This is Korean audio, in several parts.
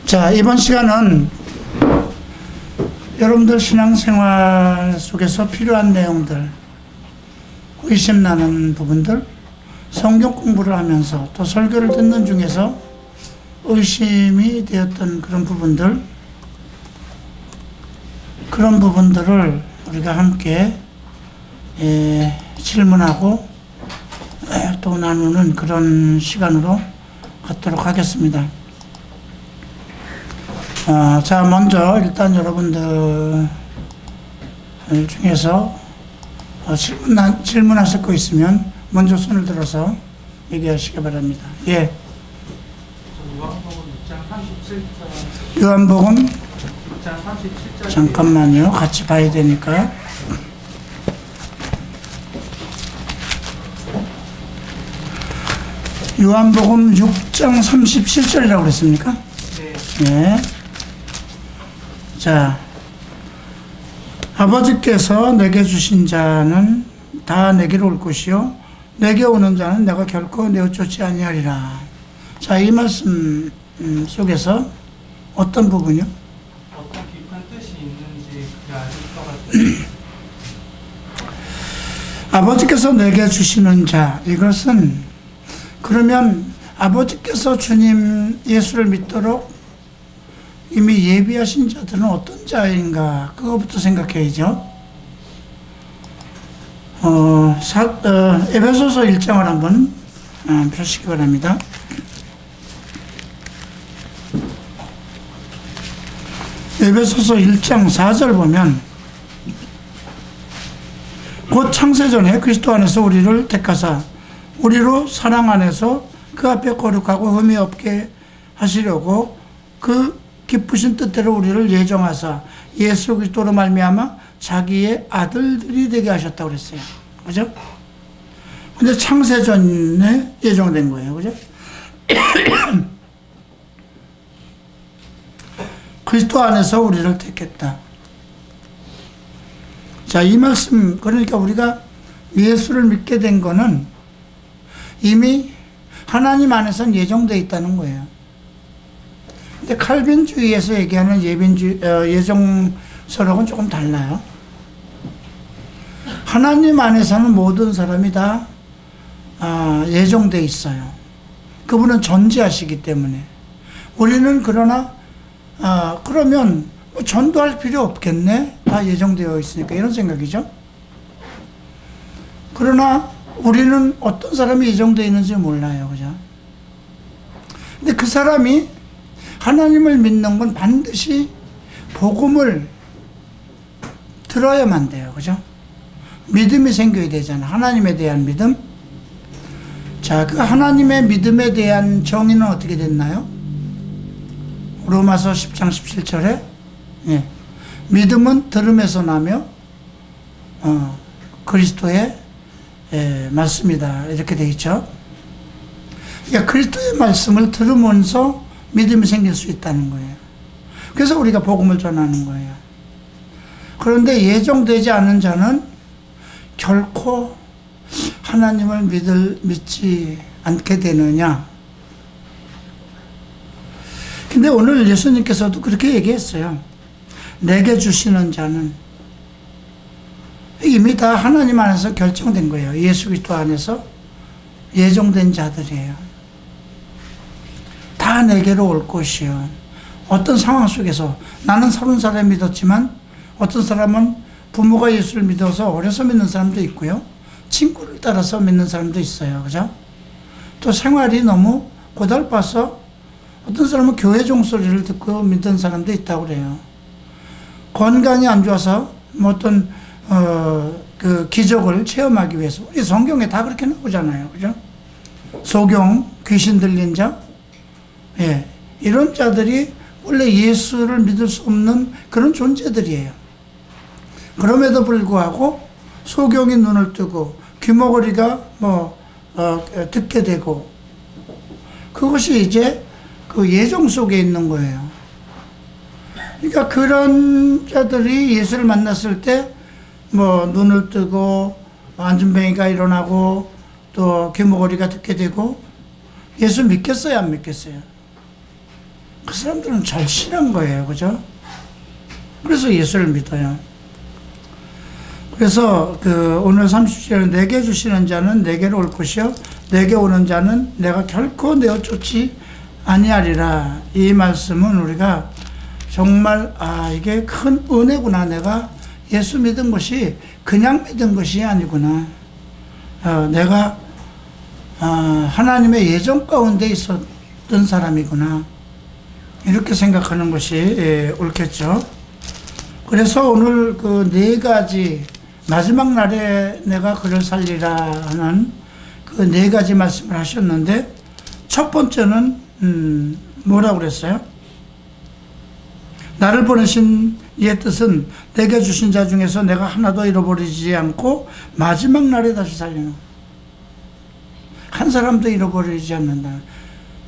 자, 이번 시간은 여러분들 신앙생활 속에서 필요한 내용들, 의심 나는 부분들, 성경 공부를 하면서 또 설교를 듣는 중에서 의심이 되었던 그런 부분들을 우리가 함께 질문하고 또 나누는 그런 시간으로 갖도록 하겠습니다. 자, 먼저 일단 여러분들 중에서 질문하실 거 있으면 먼저 손을 들어서 얘기하시기 바랍니다. 예. 요한복음 6장 37절. 잠깐만요. 같이 봐야 되니까. 요한복음 6장 37절이라고 그랬습니까? 네. 자, 아버지께서 내게 주신 자는 다 내게로 올 것이요 내게 오는 자는 내가 결코 내어쫓지 아니하리라. 자, 이 말씀 속에서 어떤 부분이요? 어떤 깊은 뜻이 있는지 그게 알 것 같아요. 아버지께서 내게 주시는 자, 이것은 그러면 아버지께서 주님 예수를 믿도록 이미 예비하신 자들은 어떤 자인가, 그거부터 생각해야죠. 에베소서 1장을 한번 펴시기 바랍니다. 에베소서 1장 4절 보면, 곧 창세전에 그리스도 안에서 우리를 택하사 우리로 사랑 안에서 그 앞에 거룩하고 흠이 없게 하시려고 그 기쁘신 뜻대로 우리를 예정하사 예수 그리스도로 말미암아 자기의 아들들이 되게 하셨다고 그랬어요. 그죠? 근데 창세전에 예정된 거예요. 그죠? 그리스도 안에서 우리를 택했다. 자, 이 말씀, 그러니까 우리가 예수를 믿게 된 거는 이미 하나님 안에서는 예정되어 있다는 거예요. 근데 칼빈주의에서 얘기하는 예정서랑은 조금 달라요. 하나님 안에서는 모든 사람이 다 예정되어 있어요. 그분은 전지하시기 때문에. 우리는 그러나 그러면 뭐 전도할 필요 없겠네? 다 예정되어 있으니까, 이런 생각이죠. 그러나 우리는 어떤 사람이 예정되어 있는지 몰라요. 그죠? 근데 그 사람이 하나님을 믿는 건 반드시 복음을 들어야만 돼요. 그죠? 믿음이 생겨야 되잖아. 하나님에 대한 믿음. 자, 그 하나님의 믿음에 대한 정의는 어떻게 됐나요? 로마서 10장 17절에 예. 믿음은 들음에서 나며 그리스도의 말씀이다. 이렇게 되어 있죠. 그러니까 그리스도의 말씀을 들으면서 믿음이 생길 수 있다는 거예요. 그래서 우리가 복음을 전하는 거예요. 그런데 예정되지 않은 자는 결코 하나님을 믿지 않게 되느냐. 근데 오늘 예수님께서도 그렇게 얘기했어요. 내게 주시는 자는 이미 다 하나님 안에서 결정된 거예요. 예수 그리스도 안에서 예정된 자들이에요. 다 내게로 올 것이요. 어떤 상황 속에서 나는 30살에 믿었지만 어떤 사람은 부모가 예수를 믿어서 어려서 믿는 사람도 있고요. 친구를 따라서 믿는 사람도 있어요. 그죠? 또 생활이 너무 고달파서 어떤 사람은 교회 종소리를 듣고 믿는 사람도 있다고 그래요. 건강이 안 좋아서 뭐 어떤 그 기적을 체험하기 위해서. 우리 성경에 다 그렇게 나오잖아요. 그죠? 소경, 귀신 들린 자. 예. 이런 자들이 원래 예수를 믿을 수 없는 그런 존재들이에요. 그럼에도 불구하고 소경이 눈을 뜨고 귀머거리가 듣게 되고, 그것이 이제 그 예정 속에 있는 거예요. 그러니까 그런 자들이 예수를 만났을 때 눈을 뜨고 안진뱅이가 일어나고 또 귀머거리가 듣게 되고, 예수 믿겠어요, 안 믿겠어요? 그 사람들은 절실한 거예요. 그죠? 그래서 예수를 믿어요. 그래서 오늘 30절에 내게 주시는 자는 내게로 올 것이요 내게 오는 자는 내가 결코 내어 쫓지 아니하리라. 이 말씀은 우리가 정말 이게 큰 은혜구나. 내가 예수 믿은 것이 그냥 믿은 것이 아니구나. 내가 하나님의 예정 가운데 있었던 사람이구나. 이렇게 생각하는 것이 옳겠죠. 그래서 오늘 그 네 가지 마지막 날에 내가 그를 살리라 하는 그 네 가지 말씀을 하셨는데, 첫 번째는 뭐라고 그랬어요? 나를 보내신 이의 뜻은 내게 주신 자 중에서 내가 하나도 잃어버리지 않고 마지막 날에 다시 살리는, 한 사람도 잃어버리지 않는다.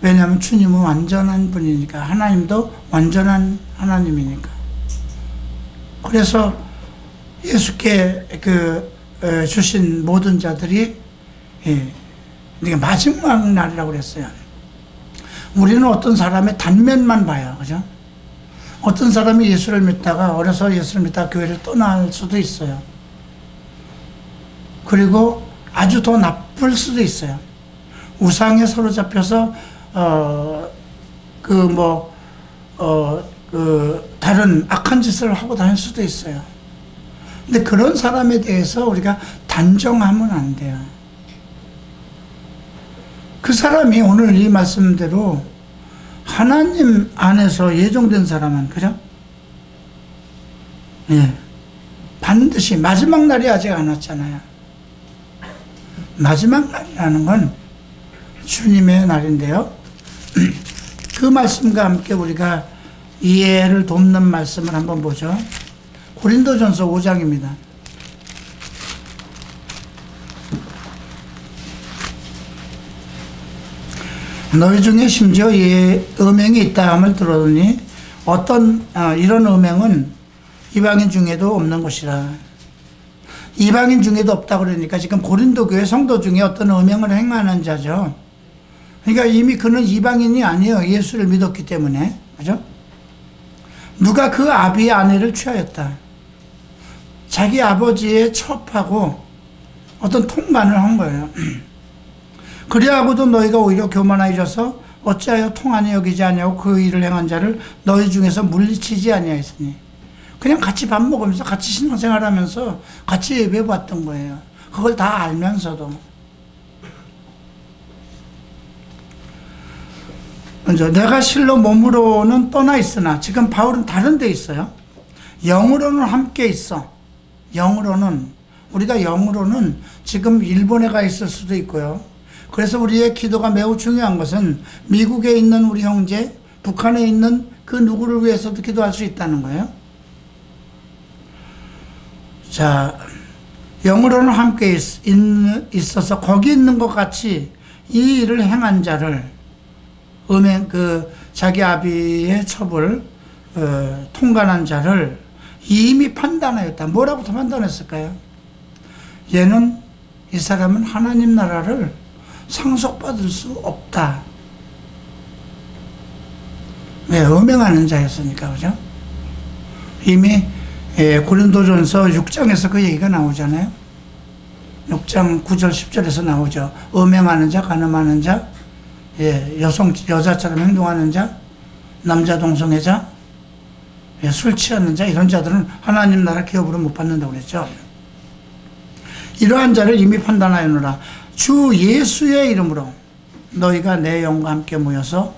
왜냐하면 주님은 완전한 분이니까, 하나님도 완전한 하나님이니까. 그래서 예수께 주신 모든 자들이 마지막 날이라고 그랬어요. 우리는 어떤 사람의 단면만 봐요. 그죠? 어떤 사람이 예수를 믿다가, 어려서 예수를 믿다가 교회를 떠날 수도 있어요. 그리고 아주 더 나쁠 수도 있어요. 우상에 사로잡혀서 다른 악한 짓을 하고 다닐 수도 있어요. 근데 그런 사람에 대해서 우리가 단정하면 안 돼요. 그 사람이 오늘 이 말씀대로 하나님 안에서 예정된 사람은, 그죠? 예. 반드시 마지막 날이 아직 안 왔잖아요. 마지막 날이라는 건 주님의 날인데요. 그 말씀과 함께 우리가 이해를 돕는 말씀을 한번 보죠. 고린도전서 5장입니다. 너희 중에 심지어 음행이 있다 함을 들었으니 이런 음행은 이방인 중에도 없는 것이라. 이방인 중에도 없다 그러니까 지금 고린도 교회 성도 중에 어떤 음행을 행하는 자죠. 그러니까 이미 그는 이방인이 아니에요. 예수를 믿었기 때문에. 그죠? 누가 그 아비의 아내를 취하였다. 자기 아버지의 첩하고 어떤 통관을 한 거예요. 그리하고도 너희가 오히려 교만하여져서 어찌하여 통하니 여기지 아니하고 그 일을 행한 자를 너희 중에서 물리치지 아니하였으니. 그냥 같이 밥 먹으면서 같이 신앙생활하면서 같이 예배 봤던 거예요. 그걸 다 알면서도. 먼저 내가 실로 몸으로는 떠나 있으나, 지금 바울은 다른 데 있어요. 영으로는 함께 있어. 우리가 영으로는 지금 일본에 가 있을 수도 있고요. 그래서 우리의 기도가 매우 중요한 것은 미국에 있는 우리 형제, 북한에 있는 그 누구를 위해서도 기도할 수 있다는 거예요. 자, 영으로는 함께 있어서 거기 있는 것 같이 이 일을 행한 자를, 자기 아비의 첩을 통관한 자를 이미 판단하였다. 뭐라고 더 판단했을까요? 이 사람은 하나님 나라를 상속받을 수 없다. 왜? 음행하는 자였으니까. 그죠? 이미 고린도전서 6장에서 그 얘기가 나오잖아요. 6장 9절 10절에서 나오죠. 음행하는 자, 간음하는 자, 여자처럼 행동하는 자, 남자 동성애자, 술 취하는 자, 이런 자들은 하나님 나라 기업으로 못 받는다고 그랬죠. 이러한 자를 이미 판단하였노라. 주 예수의 이름으로 너희가 내 영과 함께 모여서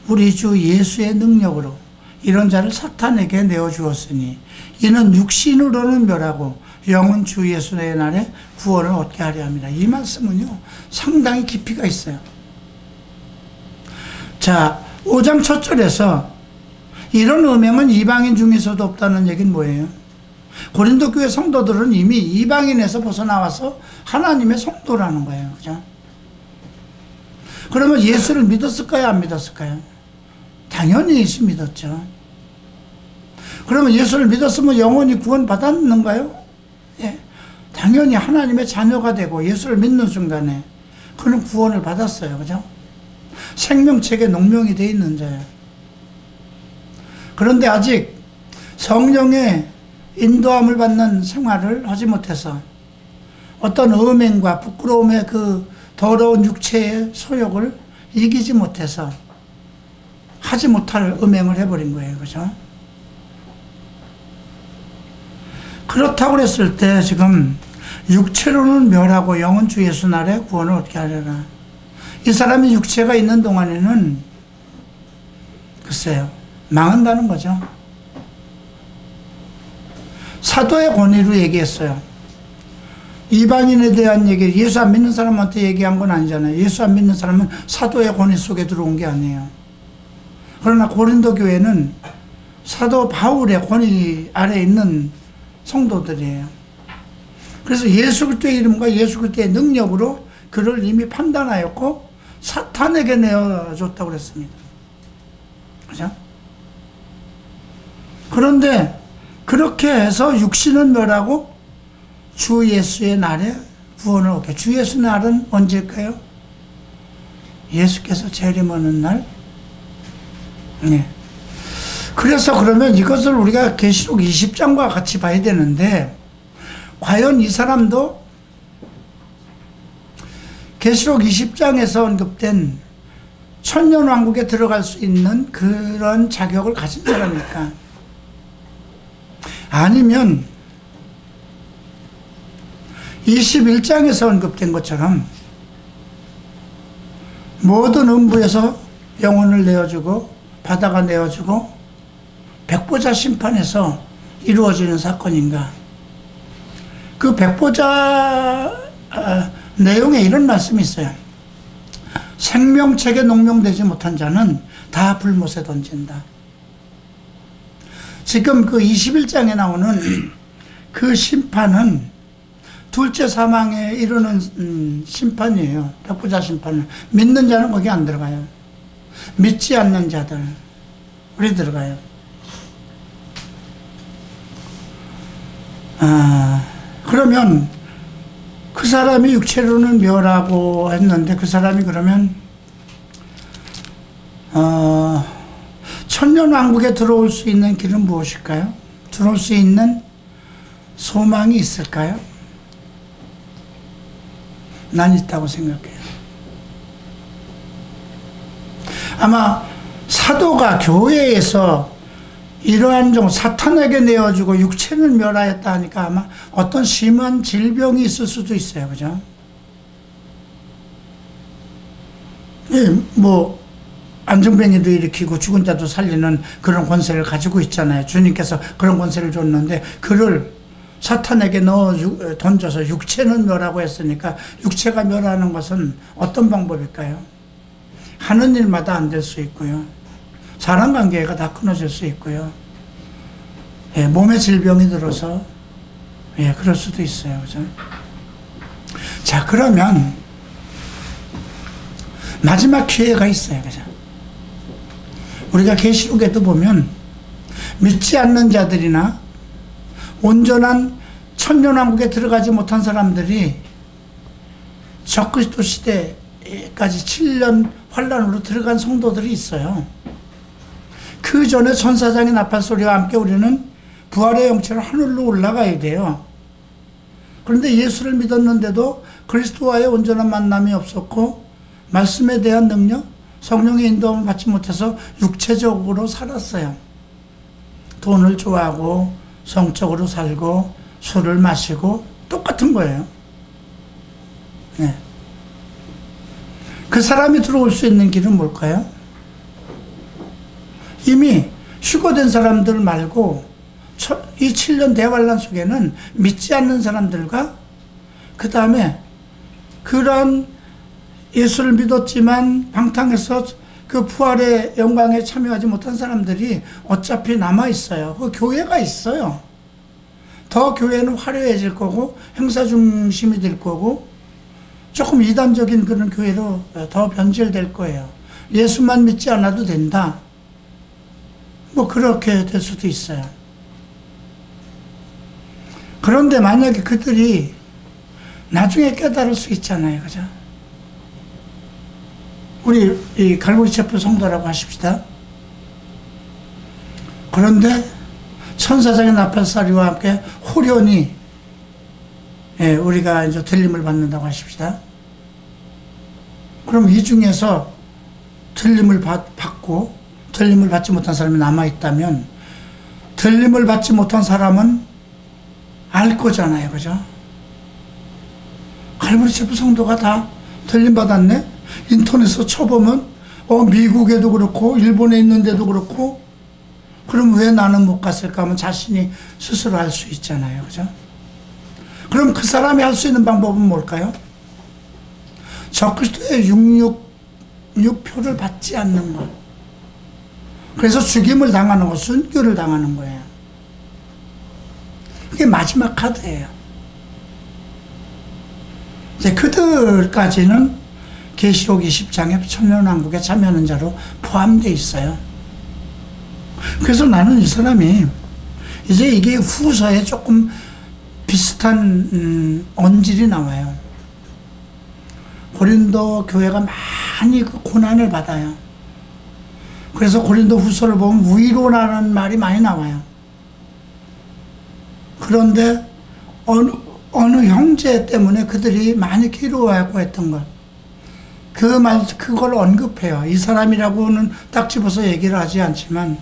우리 주 예수의 능력으로 이런 자를 사탄에게 내어주었으니 이는 육신으로는 멸하고 영은 주 예수의 날에 구원을 얻게 하려 합니다. 이 말씀은요 상당히 깊이가 있어요. 자, 5장 첫 절에서 이런 음행은 이방인 중에서도 없다는 얘기는 뭐예요? 고린도 교회 성도들은 이미 이방인에서 벗어나와서 하나님의 성도라는 거예요. 그죠? 그러면 예수를 믿었을까요? 안 믿었을까요? 당연히 예수 믿었죠. 그러면 예수를 믿었으면 영원히 구원받았는가요? 예. 당연히 하나님의 자녀가 되고 예수를 믿는 순간에 그는 구원을 받았어요. 그죠? 생명책에 농명이 되어 있는 자예요. 그런데 아직 성령의 인도함을 받는 생활을 하지 못해서 어떤 음행과 부끄러움의 그 더러운 육체의 소욕을 이기지 못해서 하지 못할 음행을 해버린 거예요. 그죠? 그렇다고 그랬을 때 지금 육체로는 멸하고 영은 주 예수 날에 구원을 얻게 하려나. 이 사람이 육체가 있는 동안에는 글쎄요, 망한다는 거죠. 사도의 권위로 얘기했어요. 이방인에 대한 얘기, 예수 안 믿는 사람한테 얘기한 건 아니잖아요. 예수 안 믿는 사람은 사도의 권위 속에 들어온 게 아니에요. 그러나 고린도 교회는 사도 바울의 권위 아래에 있는 성도들이에요. 그래서 예수 그리스도의 이름과 예수 그리스도의 능력으로 그를 이미 판단하였고 사탄에게 내어줬다고 그랬습니다. 그죠? 그런데 그렇게 해서 육신은 멸하고 주 예수의 날에 구원을 얻게. 주 예수 날은 언제일까요? 예수께서 재림하는 날. 네. 그래서 그러면 이것을 우리가 계시록 20장과 같이 봐야 되는데, 과연 이 사람도 계시록 20장에서 언급된 천년왕국에 들어갈 수 있는 그런 자격을 가진 사람일까? 아니면 21장에서 언급된 것처럼 모든 음부에서 영혼을 내어주고 바다가 내어주고 백보자 심판에서 이루어지는 사건인가? 그 백보자 내용에 이런 말씀이 있어요. 생명책에 농명되지 못한 자는 다 불못에 던진다. 지금 그 21장에 나오는 그 심판은 둘째 사망에 이르는 심판이에요. 백보자 심판은. 믿는 자는 거기 안 들어가요. 믿지 않는 자들 우리 들어가요. 그러면 그 사람이 육체로는 멸하고 했는데 그 사람이 그러면 천년왕국에 들어올 수 있는 길은 무엇일까요? 들어올 수 있는 소망이 있을까요? 난 있다고 생각해요. 아마 사도가 교회에서 이러한 종 사탄에게 내어주고 육체는 멸하였다 하니까 아마 어떤 심한 질병이 있을 수도 있어요. 그죠? 예, 뭐 안정병이도 일으키고 죽은 자도 살리는 그런 권세를 가지고 있잖아요. 주님께서 그런 권세를 줬는데 그를 사탄에게 던져서 육체는 멸하고 했으니까 육체가 멸하는 것은 어떤 방법일까요? 하는 일마다 안 될 수 있고요. 사람 관계가 다 끊어질 수 있고요. 예, 몸에 질병이 들어서 예, 그럴 수도 있어요. 그죠? 자, 그러면 마지막 기회가 있어요. 그죠? 우리가 계시록에도 보면 믿지 않는 자들이나 온전한 천년왕국에 들어가지 못한 사람들이 적그리스도 시대까지 7년 환란으로 들어간 성도들이 있어요. 그 전에 천사장의 나팔 소리와 함께 우리는 부활의 형체로 하늘로 올라가야 돼요. 그런데 예수를 믿었는데도 그리스도와의 온전한 만남이 없었고 말씀에 대한 능력, 성령의 인도함을 받지 못해서 육체적으로 살았어요. 돈을 좋아하고 성적으로 살고 술을 마시고 똑같은 거예요. 네. 그 사람이 들어올 수 있는 길은 뭘까요? 이미 휴거된 사람들 말고 이 7년 대환란 속에는 믿지 않는 사람들과 그 다음에 그런 예수를 믿었지만 방탕해서 그 부활의 영광에 참여하지 못한 사람들이 어차피 남아있어요. 그 교회가 있어요. 더 교회는 화려해질 거고 행사 중심이 될 거고 조금 이단적인 그런 교회로 더 변질될 거예요. 예수만 믿지 않아도 된다. 뭐 그렇게 될 수도 있어요. 그런데 만약에 그들이 나중에 깨달을 수 있잖아요. 그죠? 우리 이 갈보리 체프 성도라고 하십시다. 그런데 천사장의 나팔소리와 함께 호련히 우리가 이제 들림을 받는다고 하십시다. 그럼 이 중에서 들림을 받고 들림을 받지 못한 사람이 남아있다면 들림을 받지 못한 사람은 알 거잖아요. 그죠? 갈보리 체부 성도가 다 들림 받았네? 인터넷에서 쳐보면 미국에도 그렇고 일본에 있는데도 그렇고 그럼 왜 나는 못 갔을까 하면 자신이 스스로 알 수 있잖아요. 그죠? 그럼 그 사람이 할 수 있는 방법은 뭘까요? 적그리스도의 육표를 받지 않는 것. 그래서 죽임을 당하는 것, 순교를 당하는 거예요. 그게 마지막 카드예요. 이제 그들까지는 계시록 20장에 천년왕국에 참여하는 자로 포함되어 있어요. 그래서 나는 이 사람이 이제 이게 후서에 조금 비슷한 언질이 나와요. 고린도 교회가 많이 그 고난을 받아요. 그래서 고린도 후서를 보면 위로라는 말이 많이 나와요. 그런데 어느 형제 때문에 그들이 많이 괴로워하고 했던 것. 그걸 언급해요. 이 사람이라고는 딱 집어서 얘기를 하지 않지만,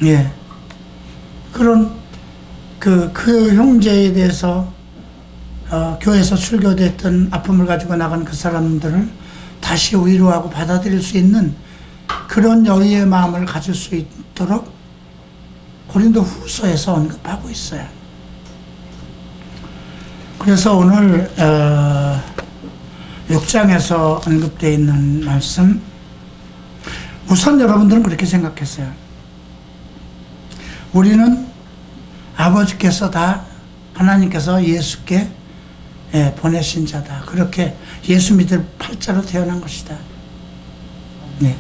예. 그런, 그 형제에 대해서, 교회에서 출교됐던 아픔을 가지고 나간 그 사람들을 다시 위로하고 받아들일 수 있는 그런 여유의 마음을 가질 수 있도록 고린도 후서에서 언급하고 있어요. 그래서 오늘, 6장에서 언급되어 있는 말씀, 우선 여러분들은 그렇게 생각했어요. 우리는 아버지께서 다 하나님께서 예수께 보내신 자다. 그렇게 예수 믿을 팔자로 태어난 것이다. 네.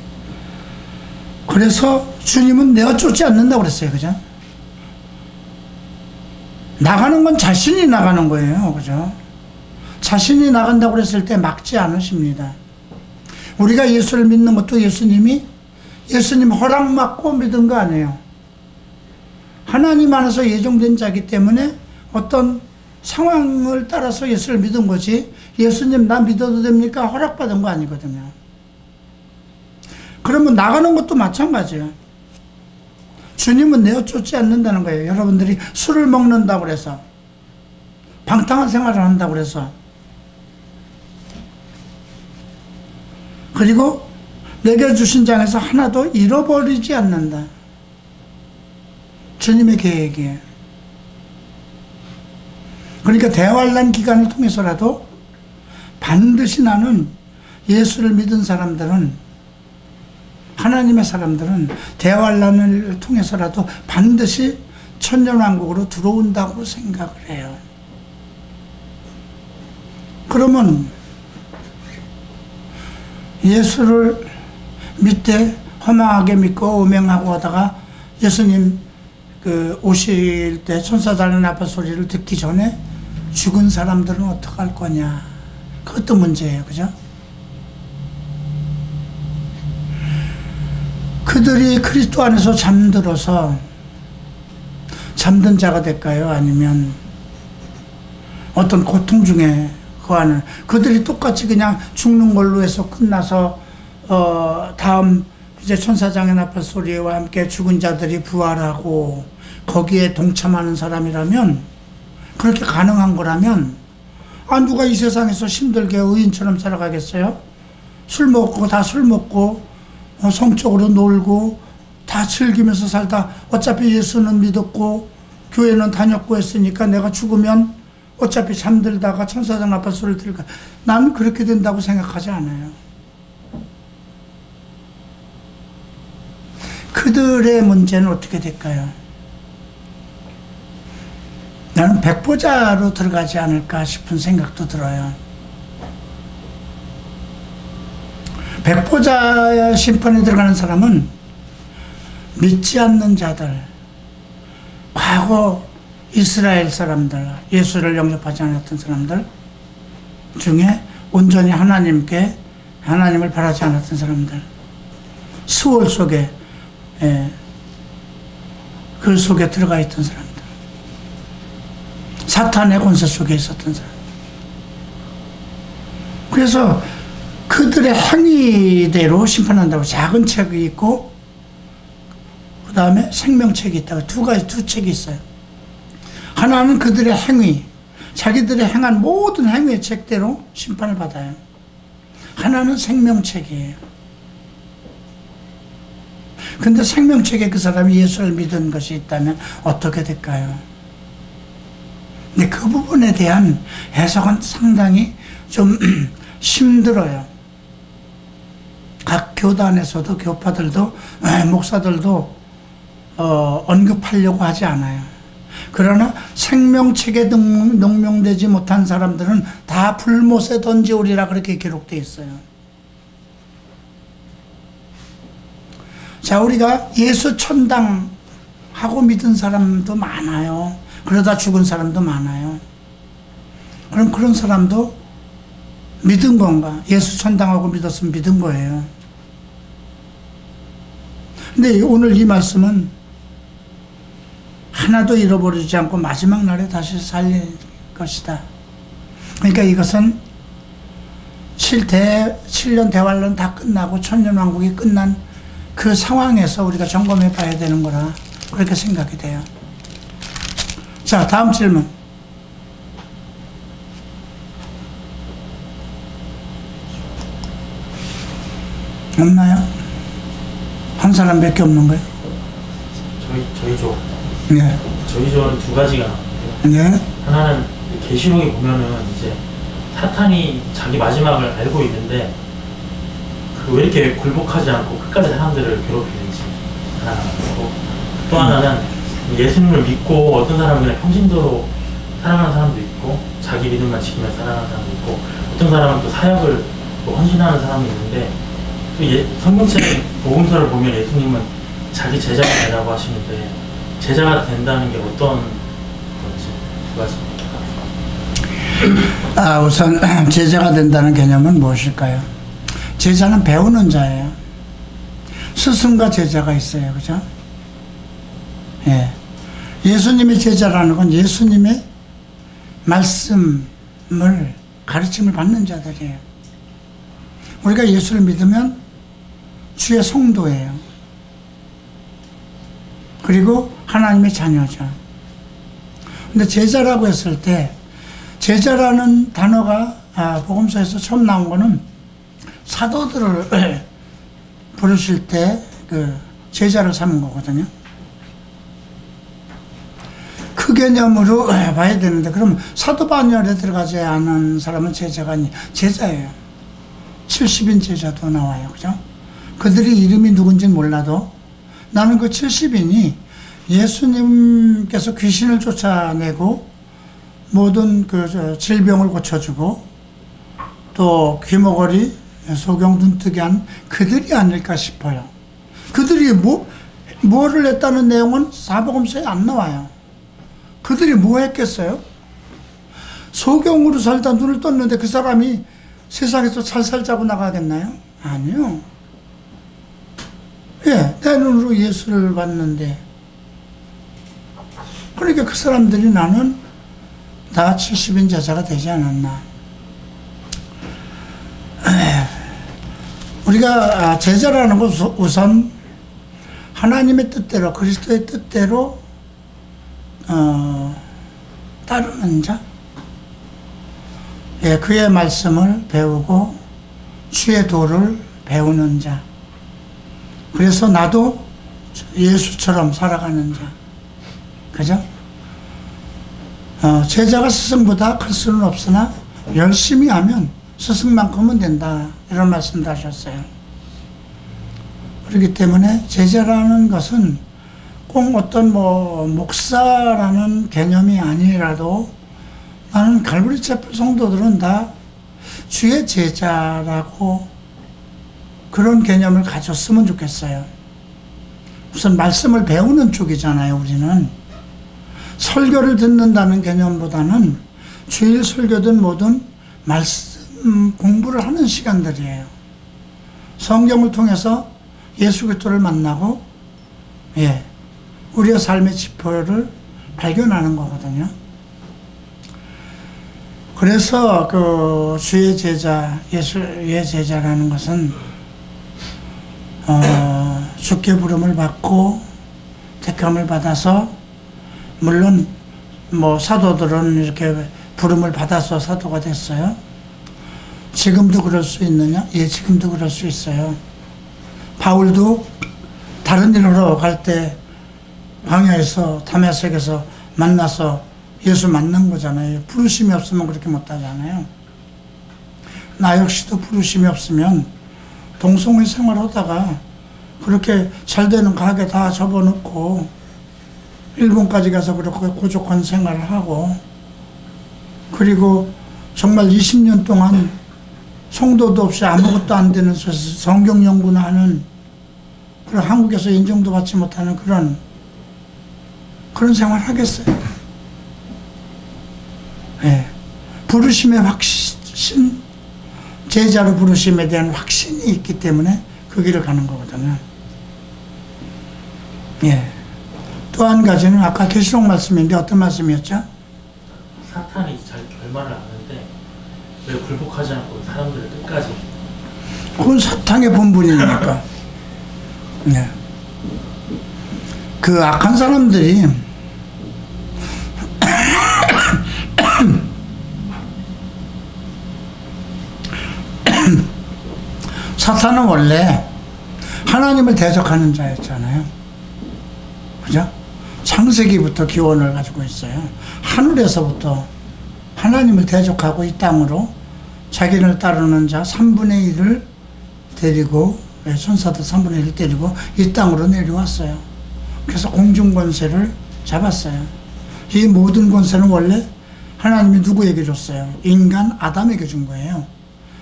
그래서 주님은 내가 쫓지 않는다고 그랬어요. 그죠? 나가는 건 자신이 나가는 거예요. 그죠? 자신이 나간다고 그랬을 때 막지 않으십니다. 우리가 예수를 믿는 것도 예수님 허락 받고 믿은 거 아니에요. 하나님 안에서 예정된 자이기 때문에 어떤 상황을 따라서 예수를 믿은 거지, 예수님 나 믿어도 됩니까? 허락받은 거 아니거든요. 그러면 나가는 것도 마찬가지예요. 주님은 내어 쫓지 않는다는 거예요. 여러분들이 술을 먹는다고 해서, 방탕한 생활을 한다고 해서, 그리고 내게 주신 장에서 하나도 잃어버리지 않는다. 주님의 계획이에요. 그러니까 대환란 기간을 통해서라도 반드시 나는 예수를 믿은 사람들은, 하나님의 사람들은 대환란을 통해서라도 반드시 천년왕국으로 들어온다고 생각을 해요. 그러면 예수를 믿되 허망하게 믿고 음행하고 하다가 예수님 오실 때 천사장의 나팔 소리를 듣기 전에 죽은 사람들은 어떡할 거냐. 그것도 문제예요. 그죠? 그들이 그리스도 안에서 잠들어서 잠든 자가 될까요? 아니면 어떤 고통 중에 거하는, 그들이 똑같이 그냥 죽는 걸로 해서 끝나서 다음 이제 천사장의 나팔 소리와 함께 죽은 자들이 부활하고 거기에 동참하는 사람이라면, 그렇게 가능한 거라면, 누가 이 세상에서 힘들게 의인처럼 살아가겠어요? 술 먹고 성적으로 놀고 다 즐기면서 살다 어차피 예수는 믿었고 교회는 다녔고 했으니까 내가 죽으면 어차피 잠들다가 천사장 나팔 소리를 들을까. 난 그렇게 된다고 생각하지 않아요. 그들의 문제는 어떻게 될까요? 나는 백보자로 들어가지 않을까 싶은 생각도 들어요. 백보자 심판에 들어가는 사람은 믿지 않는 자들, 과거 이스라엘 사람들, 예수를 영접하지 않았던 사람들 중에 온전히 하나님을 바라지 않았던 사람들, 수월 속에 예, 그 속에 들어가 있던 사람들, 사탄의 권세 속에 있었던 사람. 그래서 그들의 행위대로 심판한다고 작은 책이 있고, 그 다음에 생명책이 있다고 두 책이 있어요. 하나는 그들의 행위, 자기들의 행한 모든 행위의 책대로 심판을 받아요. 하나는 생명책이에요. 근데 생명책에 그 사람이 예수를 믿은 것이 있다면 어떻게 될까요? 근데 그 부분에 대한 해석은 상당히 좀 힘들어요. 각 교단에서도 교파들도 목사들도 언급하려고 하지 않아요. 그러나 생명책에 농명되지 못한 사람들은 다 불못에 던지오리라 그렇게 기록되어 있어요. 자, 우리가 예수 천당하고 믿은 사람도 많아요. 그러다 죽은 사람도 많아요. 그럼 그런 사람도 믿은 건가? 예수 천당하고 믿었으면 믿은 거예요. 근데 오늘 이 말씀은 하나도 잃어버리지 않고 마지막 날에 다시 살릴 것이다. 그러니까 이것은 7년 대환란 다 끝나고 천년왕국이 끝난 그 상황에서 우리가 점검해 봐야 되는 거라 그렇게 생각이 돼요. 자, 다음 질문. 없나요? 한 사람밖에 없는 거예요? 저희 조. 네. 저희 조는 두 가지가 나오는데요. 네. 하나는 계시록에 보면은 이제 사탄이 자기 마지막을 알고 있는데 왜 이렇게 굴복하지 않고 끝까지 사람들을 괴롭히는지 하나가 있고, 또 하나는 예수님을 믿고 어떤 사람은 그냥 평신도로 살아가는 사람도 있고 자기 믿음만 지키면서 살아가는 사람도 있고, 어떤 사람은 또 사역을 또 헌신하는 사람이 있는데, 또 성경책 복음서를 보면 예수님은 자기 제자가 되라고 하시는데 제자가 된다는 게 어떤 건지 두 가지입니다. 우선 제자가 된다는 개념은 무엇일까요? 제자는 배우는 자예요. 스승과 제자가 있어요. 그죠? 예. 예수님의 제자라는 건 예수님의 말씀을, 가르침을 받는 자들이에요. 우리가 예수를 믿으면 주의 성도예요. 그리고 하나님의 자녀죠. 근데 제자라고 했을 때, 제자라는 단어가 복음서에서 처음 나온 거는 사도들을 부르실 때 그 제자를 삼은 거거든요. 그 개념으로 봐야 되는데, 그럼 사도 반열에 들어가지 않은 사람은 제자가 아니, 제자예요. 70인 제자도 나와요. 그죠? 그들이 이름이 누군지는 몰라도 나는 그 70인이 예수님께서 귀신을 쫓아내고 모든 그 질병을 고쳐주고 또 귀머거리, 소경, 눈뜨게 한 그들이 아닐까 싶어요. 그들이 뭐를 했다는 내용은 사복음서에 안 나와요. 그들이 뭐 했겠어요? 소경으로 살다 눈을 떴는데 그 사람이 세상에서 살살 자고 나가겠나요? 아니요. 예, 내 눈으로 예수를 봤는데, 그러니까 그 사람들이 나는 다 70인 제자가 되지 않았나. 우리가 제자라는 것은 우선 하나님의 뜻대로, 그리스도의 뜻대로 따르는 자, 예, 그의 말씀을 배우고 주의 도를 배우는 자, 그래서 나도 예수처럼 살아가는 자, 그죠? 제자가 스승보다 클 수는 없으나 열심히 하면 스승만큼은 된다, 이런 말씀도 하셨어요. 그렇기 때문에 제자라는 것은 꼭 어떤 목사라는 개념이 아니라도 나는 갈보리 채플 성도들은 다 주의 제자라고 그런 개념을 가졌으면 좋겠어요. 우선 말씀을 배우는 쪽이잖아요. 우리는 설교를 듣는다는 개념보다는 주일 설교든 뭐든 말씀 공부를 하는 시간들이에요. 성경을 통해서 예수 그리스도를 만나고 예, 우리의 삶의 지표를 발견하는 거거든요. 그래서 그 주의 제자, 예수의 제자라는 것은 주께 부름을 받고 택함을 받아서, 물론 뭐 사도들은 이렇게 부름을 받아서 사도가 됐어요. 지금도 그럴 수 있느냐? 예, 지금도 그럴 수 있어요. 바울도 다른 일로 갈 때 광야에서 다메섹에서 만나서 예수 만난 거잖아요. 부르심이 없으면 그렇게 못 하잖아요. 나 역시도 부르심이 없으면 동성애 생활하다가 그렇게 잘 되는 가게 다 접어놓고 일본까지 가서 그렇게 고족한 생활을 하고, 그리고 정말 20년 동안 성도도 없이 아무것도 안 되는 성경 연구나 하는, 그런 한국에서 인정도 받지 못하는 그런 생활 하겠어요. 예. 부르심의 확신, 제자로 부르심에 대한 확신이 있기 때문에 그 길을 가는 거거든요. 예. 또 한 가지는 아까 계시록 말씀인데 어떤 말씀이었죠? 사탄이 잘 결말을 아는데 왜 굴복하지 않고 사람들을 끝까지. 그건 사탄의 본분이니까. 네. 그 악한 사람들이 사탄은 원래 하나님을 대적하는 자였잖아요. 그죠? 창세기부터 기원을 가지고 있어요. 하늘에서부터 하나님을 대적하고 이 땅으로 자기를 따르는 자 3분의 1을 데리고, 천사들 3분의 1을 데리고 이 땅으로 내려왔어요. 그래서 공중 권세를 잡았어요. 이 모든 권세는 원래 하나님이 누구에게 줬어요? 인간 아담에게 준 거예요.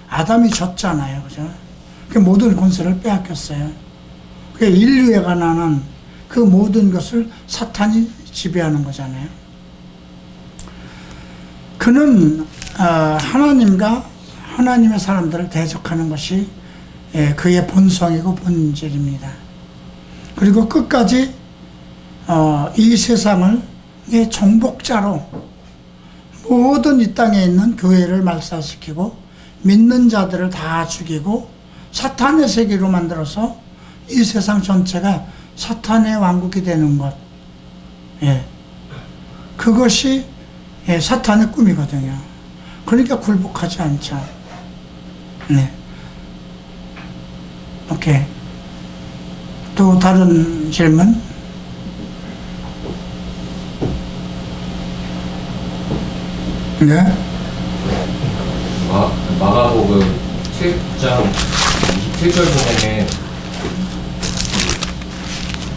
아담이 졌잖아요. 그죠? 그 모든 권세를 빼앗겼어요. 그 인류에 관한 그 모든 것을 사탄이 지배하는 거잖아요. 그는 하나님과 하나님의 사람들을 대적하는 것이 그의 본성이고 본질입니다. 그리고 끝까지 이 세상을 정복자로 모든 이 땅에 있는 교회를 말살시키고 믿는 자들을 다 죽이고 사탄의 세계로 만들어서 이 세상 전체가 사탄의 왕국이 되는 것, 예, 그것이 사탄의 꿈이거든요. 그러니까 굴복하지 않죠. 네. 오케이. 또 다른 질문? 네. 마가복음 7장 27절 보면은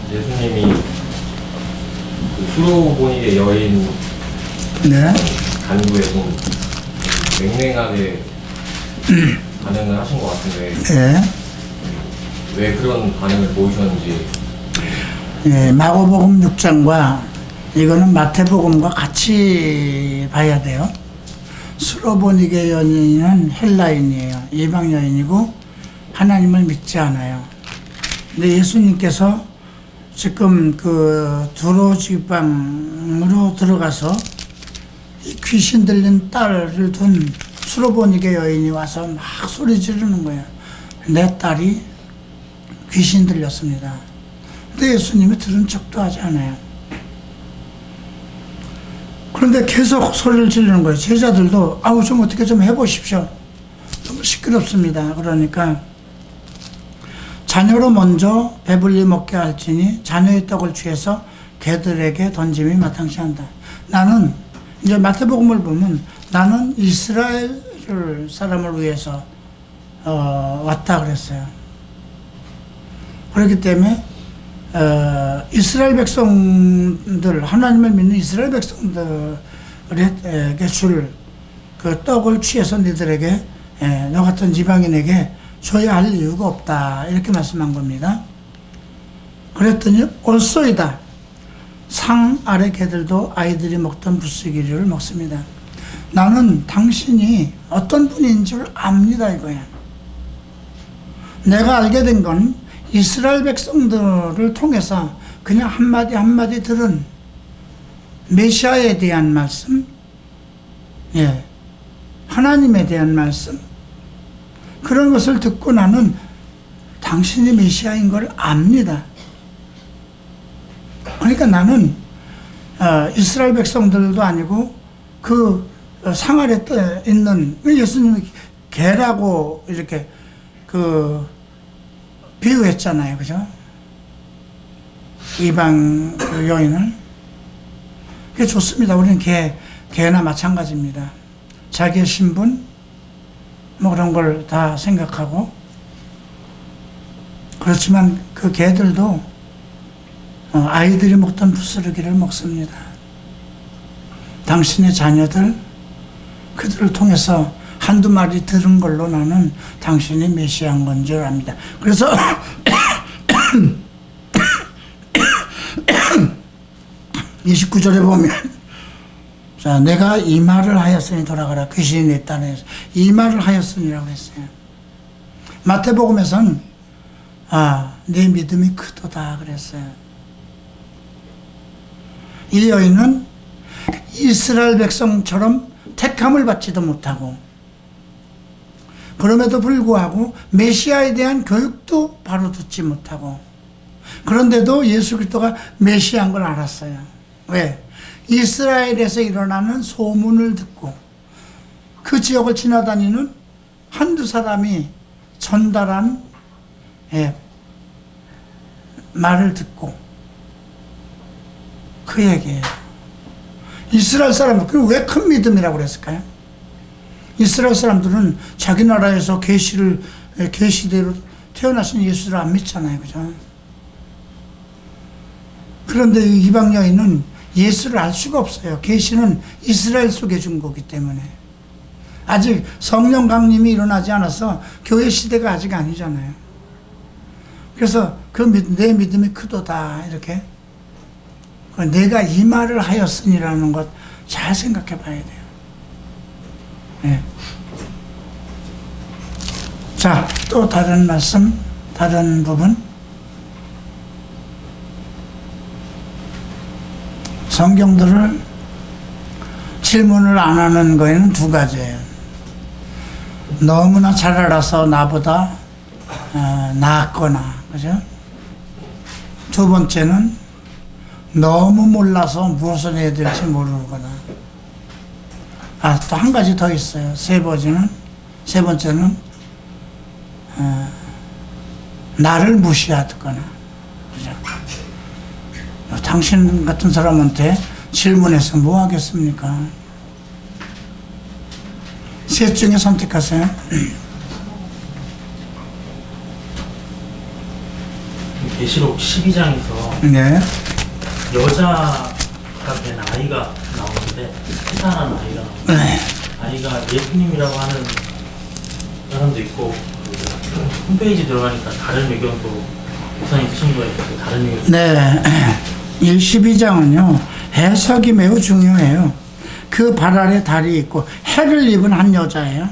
예수님이 그 수로보니게 여인 네. 간구에 좀 맹맹하게 반응을 하신 것 같은데, 네. 왜 그런 반응을 보이셨는지. 네, 마가복음 6장과 이거는 마태복음과 같이 봐야 돼요. 수로보니게 여인은 헬라인이에요. 이방 여인이고 하나님을 믿지 않아요. 근데 예수님께서 지금 그 두로 지방으로 들어가서 귀신 들린 딸을 둔 수로보니게 여인이 와서 막 소리 지르는 거예요. 내 딸이 귀신 들렸습니다. 근데 예수님이 들은 척도 하지 않아요. 그런데 계속 소리를 지르는 거예요. 제자들도 아우 좀 어떻게 좀 해보십시오. 너무 시끄럽습니다. 그러니까 자녀로 먼저 배불리 먹게 할지니 자녀의 떡을 취해서 개들에게 던짐이 마땅치 않다. 나는 이제 마태복음을 보면 나는 이스라엘 사람을 위해서 왔다 그랬어요. 그렇기 때문에 이스라엘 백성들, 하나님을 믿는 이스라엘 백성들에게 줄 그 떡을 취해서 너희들에게, 너 같은 지방인에게 줘야 할 이유가 없다. 이렇게 말씀한 겁니다. 그랬더니 옳소이다. 상 아래 개들도 아이들이 먹던 부스러기를 먹습니다. 나는 당신이 어떤 분인 줄 압니다 이거야. 내가 알게 된 건 이스라엘 백성들을 통해서 그냥 한마디 한마디 들은 메시아에 대한 말씀, 예, 하나님에 대한 말씀, 그런 것을 듣고 나는 당신이 메시아인 걸 압니다. 그러니까 나는 이스라엘 백성들도 아니고 그 상아래 떠 있는 예수님이 개라고 이렇게 그 비유했잖아요, 그죠? 이방 여인을. 그게 좋습니다. 우리는 개나 마찬가지입니다. 자기의 신분 뭐 그런 걸 다 생각하고. 그렇지만 그 개들도 아이들이 먹던 부스러기를 먹습니다. 당신의 자녀들, 그들을 통해서 한두 마리 들은 걸로 나는 당신이 메시아인 건 줄 압니다. 그래서 29절에 보면, 자, 내가 이 말을 하였으니 돌아가라. 귀신이 내 딴에 이 말을 하였으니라고 했어요. 마태복음에서는 네 믿음이 크도다 그랬어요. 이 여인은 이스라엘 백성처럼 택함을 받지도 못하고, 그럼에도 불구하고 메시아에 대한 교육도 바로 듣지 못하고, 그런데도 예수 그리스도가 메시아인 걸 알았어요. 왜? 이스라엘에서 일어나는 소문을 듣고 그 지역을 지나다니는 한두 사람이 전달한 말을 듣고 그 얘기예요. 이스라엘 사람들, 그리고 왜 큰 믿음이라고 그랬을까요? 이스라엘 사람들은 자기 나라에서 계시대로 태어나신 예수를 안 믿잖아요, 그죠? 그런데 이 이방 여인은 예수를 알 수가 없어요. 계시는 이스라엘 속에 준 거기 때문에. 아직 성령 강림이 일어나지 않아서 교회 시대가 아직 아니잖아요. 그래서 내 믿음이 크도다, 이렇게. 내가 이 말을 하였으니라는 것 잘 생각해 봐야 돼요. 네. 자, 또 다른 말씀, 다른 부분. 성경들을 질문을 안 하는 거에는 두 가지예요. 너무나 잘 알아서 나보다 낫거나, 그죠? 두 번째는 너무 몰라서 무엇을 해야 될지 모르거나. 또 한 가지 더 있어요. 세 번째는 나를 무시하거나, 그죠? 당신 같은 사람한테 질문해서 뭐 하겠습니까? 셋 중에 선택하세요. 계시록 12장에서 네. 여자가 된 아이가 나오는데, 태산한 아이가 나오는데, 네. 아이가 예수님이라고 하는 사람도 있고, 홈페이지 들어가니까 다른 의견도 목사님 쓰신 거예요. 다른 의견. 네. 이 12장은요, 해석이 매우 중요해요. 그 발 아래 달이 있고, 해를 입은 한 여자예요.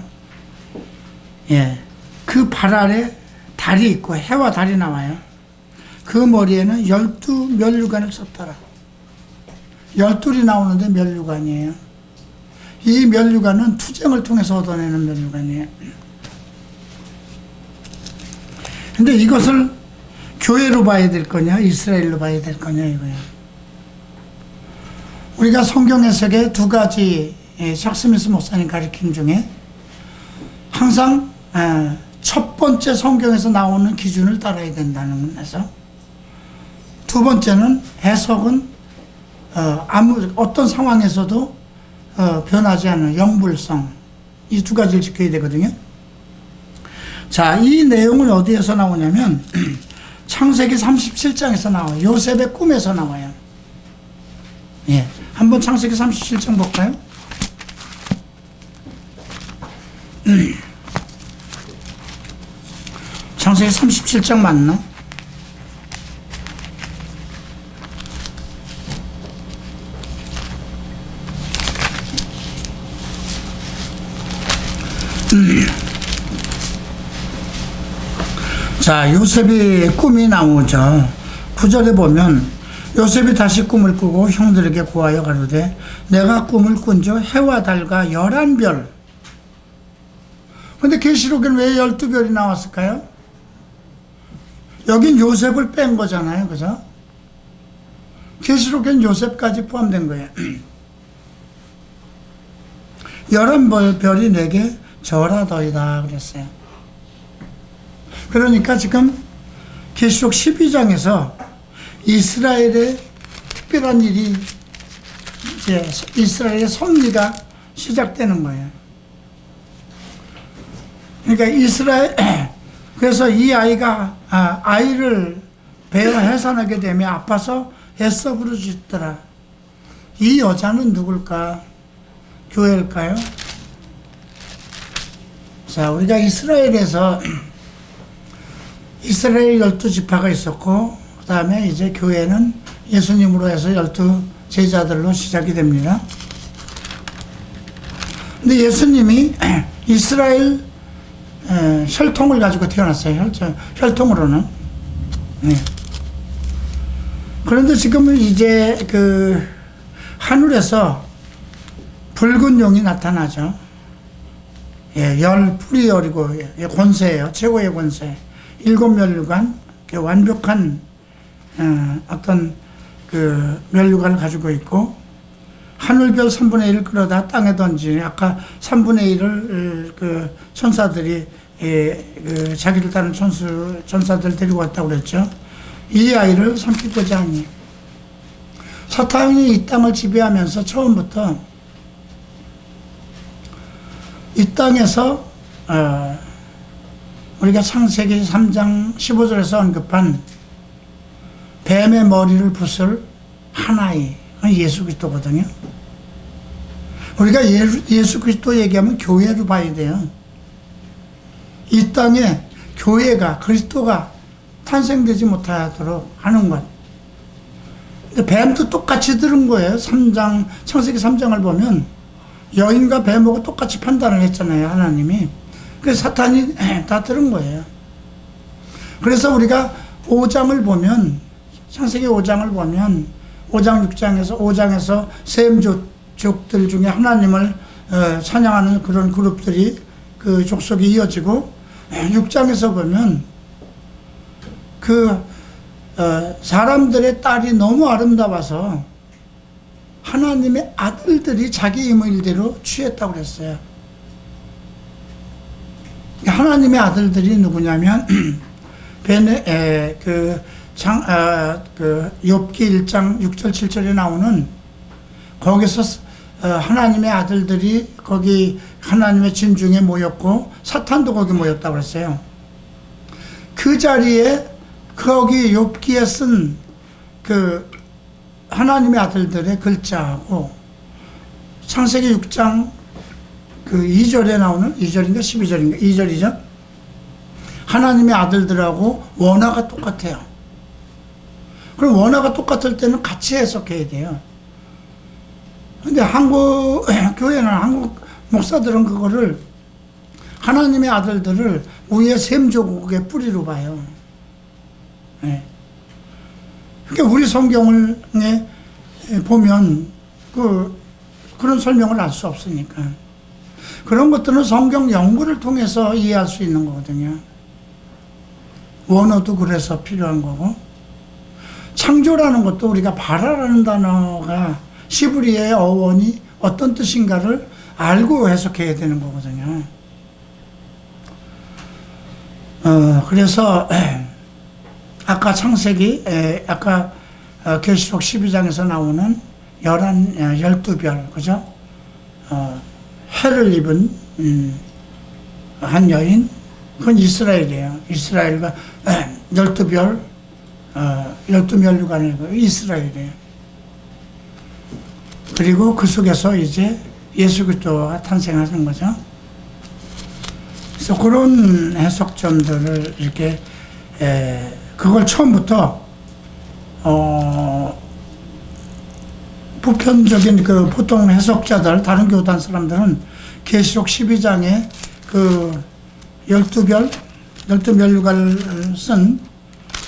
예. 그 발 아래 달이 있고, 해와 달이 나와요. 그 머리에는 12면류관을 썼더라. 12이 나오는데 면류관이에요. 이 면류관은 투쟁을 통해서 얻어내는 면류관이에요. 근데 이것을 교회로 봐야 될 거냐, 이스라엘로 봐야 될 거냐, 이거예요. 우리가 성경 해석의 두 가지 샥스미스 목사님 가르침 중에 항상 첫 번째 성경에서 나오는 기준을 따라야 된다는 면에서, 두 번째는 해석은 어떤 상황에서도 변하지 않는 영불성, 이 두 가지를 지켜야 되거든요. 자, 이 내용은 어디에서 나오냐면 창세기 37장에서 나와요. 요셉의 꿈에서 나와요. 예, 한번 창세기 37장 볼까요? 창세기 37장 맞나? 자, 요셉이 꿈이 나오죠. 9절에 보면 요셉이 다시 꿈을 꾸고 형들에게 고하여 가로되 내가 꿈을 꾼저 해와 달과 11별. 근데 계시록에는 왜 12별이 나왔을까요? 여긴 요셉을 뺀 거잖아요. 그죠? 계시록엔 요셉까지 포함된 거예요. 11별이 내게 절하더이다 그랬어요. 그러니까 지금 계시록 12장에서 이스라엘의 특별한 일이 이제 이스라엘의 섭리가 시작되는 거예요. 그러니까 그래서 이 아이가 아이를 베어 해산하게 되면 아파서 애써 부르짖더라. 이 여자는 누굴까? 교회일까요? 자, 우리가 이스라엘에서 이스라엘 12지파가 있었고, 그 다음에 이제 교회는 예수님으로 해서 12제자들로 시작이 됩니다. 근데 예수님이 이스라엘 혈통을 가지고 태어났어요. 혈통으로는. 네. 그런데 지금은 이제 그 하늘에서 붉은 용이 나타나죠. 예, 뿌리 열이고 권세예요. 최고의 권세. 7면류관, 완벽한 어떤 그 면류관을 가지고 있고, 하늘별 3분의 1을 끌어다 땅에 던지니, 아까 3분의 1을 그 천사들이 그 자기를 따르는 천사들 데리고 왔다고 그랬죠. 이 아이를 삼키고자 하니, 사탄이 이 땅을 지배하면서 처음부터 이 땅에서 우리가 창세기 3장 15절에서 언급한 뱀의 머리를 부술 한 아이, 예수 그리스도거든요. 우리가 예수 그리스도 얘기하면 교회로 봐야 돼요. 이 땅에 교회가, 그리스도가 탄생되지 못하도록 하는 것. 근데 뱀도 똑같이 들은 거예요. 창세기 3장을 보면 여인과 뱀하고 똑같이 판단을 했잖아요, 하나님이. 그래서 사탄이 다 들은 거예요. 그래서 우리가 5장을 보면, 창세기 5장을 보면 5장 6장에서 셈족들 중에 하나님을 찬양하는 그런 그룹들이 그 족속이 이어지고, 6장에서 보면 그 사람들의 딸이 너무 아름다워서 하나님의 아들들이 자기 임의대로 취했다고 그랬어요. 하나님의 아들들이 누구냐면 욥기 1장 6절 7절에 나오는, 거기서 하나님의 아들들이 거기 하나님의 진중에 모였고 사탄도 거기 모였다고 그랬어요. 그 자리에 거기 욥기에 쓴 그 하나님의 아들들의 글자하고 창세기 6장 그 2절에 나오는, 2절인가 12절인가 2절이죠. 하나님의 아들들하고 원어가 똑같아요. 그럼 원어가 똑같을 때는 같이 해석해야 돼요. 근데 교회는 한국 목사들은 그거를 하나님의 아들들을 우리의 셈조국의 뿌리로 봐요. 네. 그러니까 우리 성경을 보면 그런 설명을 알 수 없으니까. 그런 것들은 성경 연구를 통해서 이해할 수 있는 거거든요. 원어도 그래서 필요한 거고, 창조라는 것도 우리가 바라라는 단어가 시브리의 어원이 어떤 뜻인가를 알고 해석해야 되는 거거든요. 그래서 아까 아까 계시록 12장에서 나오는 12별, 그죠? 해를 입은 한 여인, 그건 이스라엘이에요. 이스라엘과 12별, 12면류관을 이스라엘이에요. 그리고 그 속에서 이제 예수 그리스도가 탄생하는 거죠. 그래서 그런 해석점들을 이렇게 그걸 처음부터 보편적인 그 보통 해석자들, 다른 교단 사람들은 계시록 12장에 그 12면류관을 쓴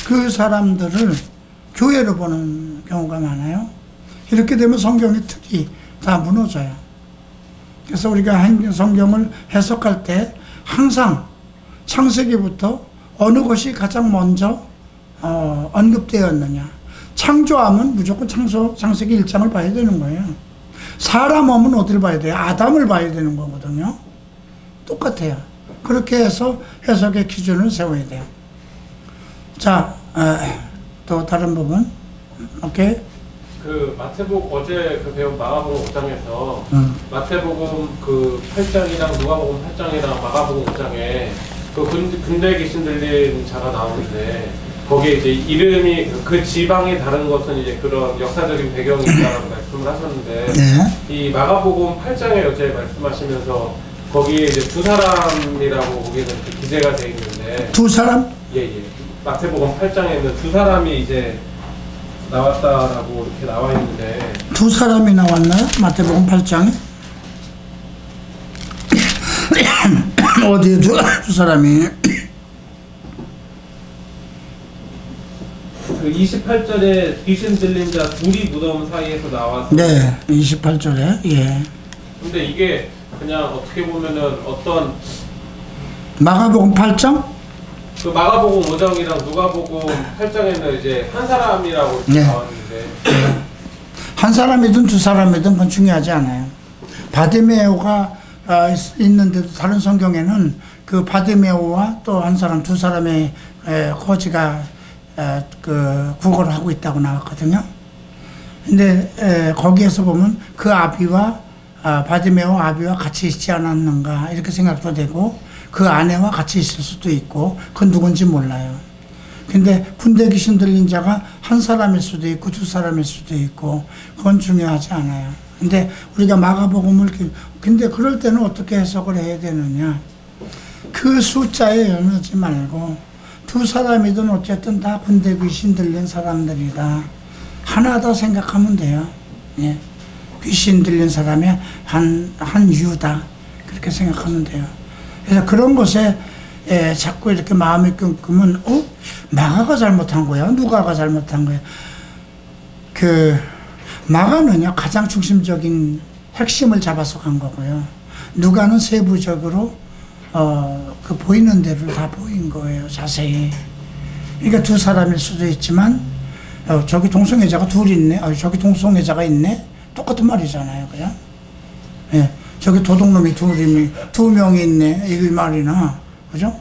그 사람들을 교회로 보는 경우가 많아요. 이렇게 되면 성경의 틀이 다 무너져요. 그래서 우리가 성경을 해석할 때 항상 창세기부터 어느 것이 가장 먼저 언급되었느냐. 창조하면 무조건 창세기 1장을 봐야 되는 거예요. 사람 하면 어디를 봐야 돼요? 아담을 봐야 되는 거거든요. 똑같아요. 그렇게 해서 해석의 기준을 세워야 돼요. 자, 또 다른 부분. 오케이. 그 마태복음 어제 그 배운 마가복음 5장에서 마태복음 그 8장이랑 누가복음 8장이랑 마가복음 5장에 그 군대 귀신 들린 자가 나오는데 거기에 이제 이름이 그 지방이 다른 것은 이제 그런 역사적인 배경이 있다라고 말씀을 하셨는데 네. 이 마가복음 8장에 어제 말씀하시면서 거기에 이제 두 사람이라고 거기는 기재가 되어 있는데 두 사람? 예예. 마태복음 8장에는 두 사람이 이제 나왔다라고 이렇게 나와 있는데 두 사람이 나왔나요? 마태복음 8장에? 어디에 두 사람이? 그 28절에 귀신 들린 자 둘이 무덤 사이에서 나와서 네, 28절에. 예. 근데 이게 그냥 어떻게 보면은 어떤 마가복음 8장? 그 마가복음 5장이랑 누가복음 8장에는 이제 한 사람이라고 이렇게 네. 나왔는데 한 사람이든 두 사람이든 그건 중요하지 않아요. 바디메오가 있는데도 다른 성경에는 그 바디메오와 또 한 사람, 두 사람의 거지가 그 구걸을 하고 있다고 나왔거든요. 근데 거기에서 보면 그 아비와 바디메오 아비와 같이 있지 않았는가 이렇게 생각도 되고 그 아내와 같이 있을 수도 있고 그건 누군지 몰라요. 근데 군대 귀신 들린 자가 한 사람일 수도 있고 두 사람일 수도 있고 그건 중요하지 않아요. 근데 우리가 마가복음을 근데 그럴 때는 어떻게 해석을 해야 되느냐. 그 숫자에 연하지 말고 두 사람이든 어쨌든 다 군대 귀신 들린 사람들이다. 하나다 생각하면 돼요. 예. 귀신 들린 사람이 한 유다. 그렇게 생각하면 돼요. 그래서 그런 것에 자꾸 이렇게 마음이 끊기면, 마가가 잘못한 거야? 누가가 잘못한 거야? 마가는요, 가장 중심적인 핵심을 잡아서 간 거고요. 누가는 세부적으로, 보이는 대로 다 보인 거예요, 자세히. 그러니까 두 사람일 수도 있지만, 저기 동성애자가 둘 있네, 저기 동성애자가 있네? 똑같은 말이잖아요, 그냥. 예. 저기 도둑놈이 두 명이 있네, 이 말이나, 그죠?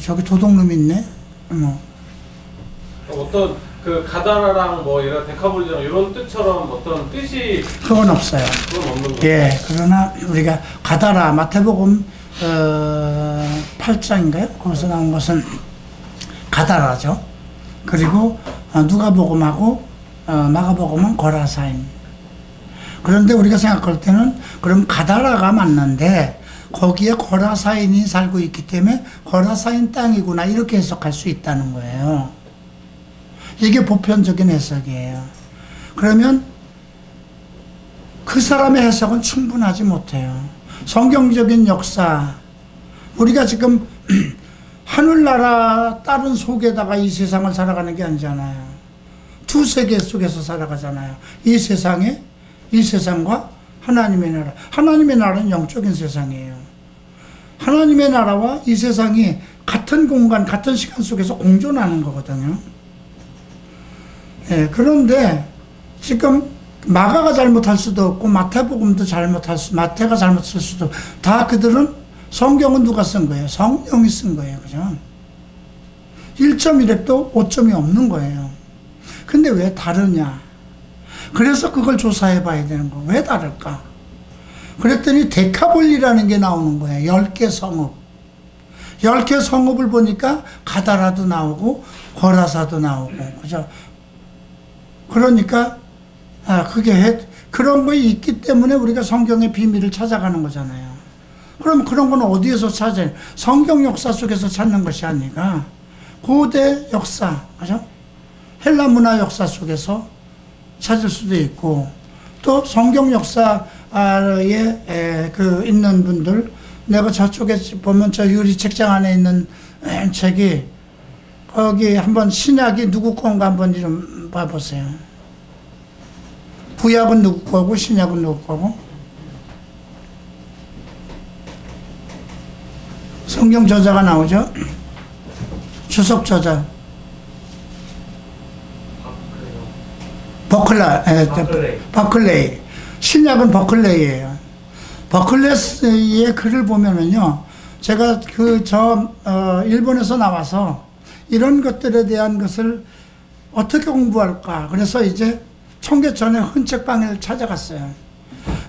저기 도둑놈이 있네, 뭐. 어떤 그 가다라랑 뭐 이런 데카볼리랑 이런 뜻처럼 어떤 뜻이 그건 없어요. 그건 없는 거죠. 예, 그러나 우리가 가다라, 마태복음 8장인가요? 거기서 나온 것은 가다라죠. 그리고 누가복음하고 마가복음은 거라사인. 그런데 우리가 생각할 때는 그럼 가다라가 맞는데 거기에 거라사인이 살고 있기 때문에 거라사인 땅이구나 이렇게 해석할 수 있다는 거예요. 이게 보편적인 해석이에요. 그러면 그 사람의 해석은 충분하지 못해요. 성경적인 역사, 우리가 지금 하늘나라 다른 속에다가 이 세상을 살아가는 게 아니잖아요. 두 세계 속에서 살아가잖아요. 이 세상과 하나님의 나라. 하나님의 나라는 영적인 세상이에요. 하나님의 나라와 이 세상이 같은 공간, 같은 시간 속에서 공존하는 거거든요. 예, 그런데 지금 마가가 잘못할 수도 없고 마태복음도 마태가 잘못할 수도 다 그들은 성경은 누가 쓴 거예요? 성령이 쓴 거예요. 그죠? 1.1획도 5점이 없는 거예요. 근데 왜 다르냐? 그래서 그걸 조사해 봐야 되는 거. 왜 다를까? 그랬더니 데카볼리라는 게 나오는 거예요. 10개 성읍. 10개 성읍을 보니까 가다라도 나오고 거라사도 나오고. 그죠? 그러니까 그런 거 있기 때문에 우리가 성경의 비밀을 찾아가는 거잖아요. 그럼 그런 건 어디에서 찾아요? 성경 역사 속에서 찾는 것이 아니라 고대 역사, 그죠? 헬라 문화 역사 속에서 찾을 수도 있고 또 성경 역사에 있는 분들, 내가 저쪽에 보면 저 유리 책장 안에 있는 책이 거기 한번 신약이 누구 건가 한번 좀 봐보세요. 구약은 누구 거고 신약은 누구 거고. 성경 저자가 나오죠. 주석 저자. 버클레이. 신약은 버클레이예요. 버클레이의 글을 보면은요, 제가 일본에서 나와서 이런 것들에 대한 것을 어떻게 공부할까. 그래서 이제 청계천에 헌책방을 찾아갔어요.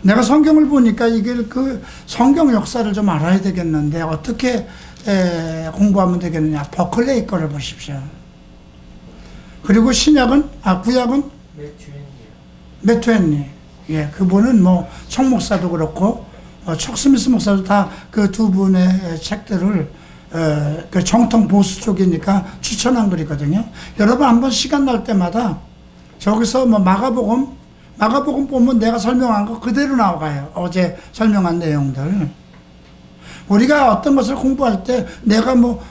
내가 성경을 보니까 이게 그 성경 역사를 좀 알아야 되겠는데 어떻게 공부하면 되겠느냐. 버클레이 거를 보십시오. 그리고 구약은 매튜 헨리. 예, 그분은 뭐 청 목사도 그렇고 척 스미스 목사도 다 그 두 분의 책들을 그 정통 보수 쪽이니까 추천한 글이거든요. 여러분 한번 시간 날 때마다 저기서 뭐 마가복음 보면 내가 설명한 거 그대로 나와가요. 어제 설명한 내용들. 우리가 어떤 것을 공부할 때 내가 뭐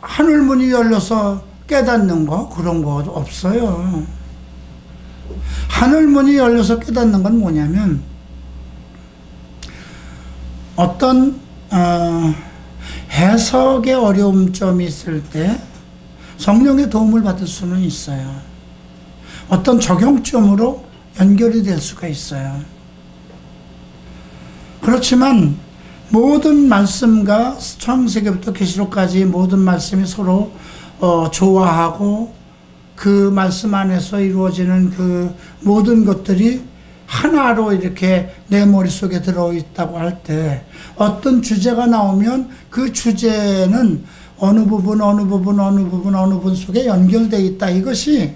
하늘문이 열려서 깨닫는 거 그런 거 없어요. 하늘문이 열려서 깨닫는 건 뭐냐면 어떤 해석의 어려움점이 있을 때 성령의 도움을 받을 수는 있어요. 어떤 적용점으로 연결이 될 수가 있어요. 그렇지만 모든 말씀과 창세기부터 계시록까지 모든 말씀이 서로 조화하고 그 말씀 안에서 이루어지는 그 모든 것들이 하나로 이렇게 내 머릿속에 들어있다고 할 때 어떤 주제가 나오면 그 주제는 어느 부분 속에 연결되어 있다. 이것이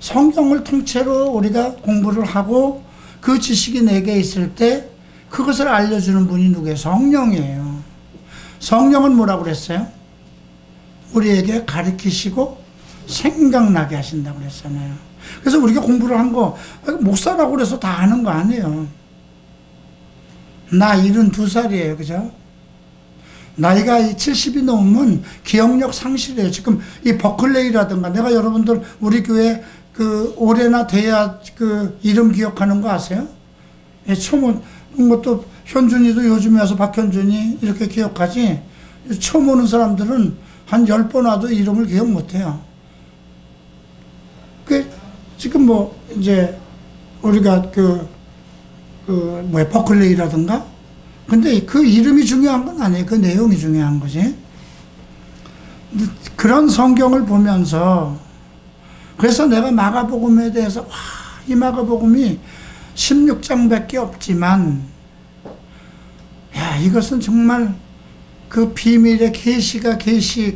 성경을 통째로 우리가 공부를 하고 그 지식이 내게 있을 때 그것을 알려주는 분이 누구예요? 성령이에요. 성령은 뭐라고 그랬어요? 우리에게 가르치시고 생각나게 하신다고 그랬잖아요. 그래서 우리가 공부를 한 거 목사라고 그래서 다 아는 거 아니에요. 나 72살이에요. 그죠? 나이가 70이 넘으면 기억력 상실해요. 지금 이 버클레이라든가 내가 여러분들 우리 교회 그 올해나 돼야 그 이름 기억하는 거 아세요? 예, 처음 온 것도 현준이도 요즘에 와서 박현준이 이렇게 기억하지 처음 오는 사람들은 한 10번 와도 이름을 기억 못해요. 지금 뭐 이제 우리가 버클레이라든가 근데 그 이름이 중요한 건 아니에요. 그 내용이 중요한 거지. 그런 성경을 보면서 그래서 내가 마가복음에 대해서 이 마가복음이 16장밖에 없지만 이것은 정말 그 비밀의 계시가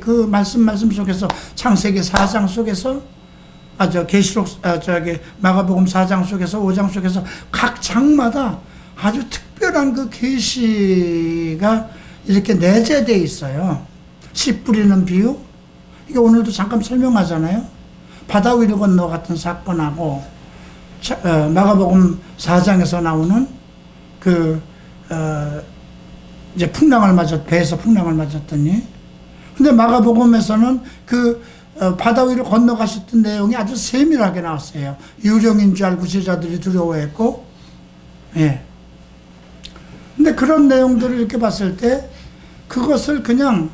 그 말씀 속에서 창세기 4장 속에서 마가복음 4장 속에서 5장 속에서 각 장마다 아주 특별한 그 계시가 이렇게 내재되어 있어요. 씨 뿌리는 비유. 이게 오늘도 잠깐 설명하잖아요. 바다 위를 건너 같은 사건하고 마가복음 4장에서 나오는 이제 배에서 풍랑을 맞았더니 근데 마가복음에서는 바다 위를 건너가셨던 내용이 아주 세밀하게 나왔어요. 유령인 줄 알고 제자들이 두려워했고, 예. 근데 그런 내용들을 이렇게 봤을 때 그것을 그냥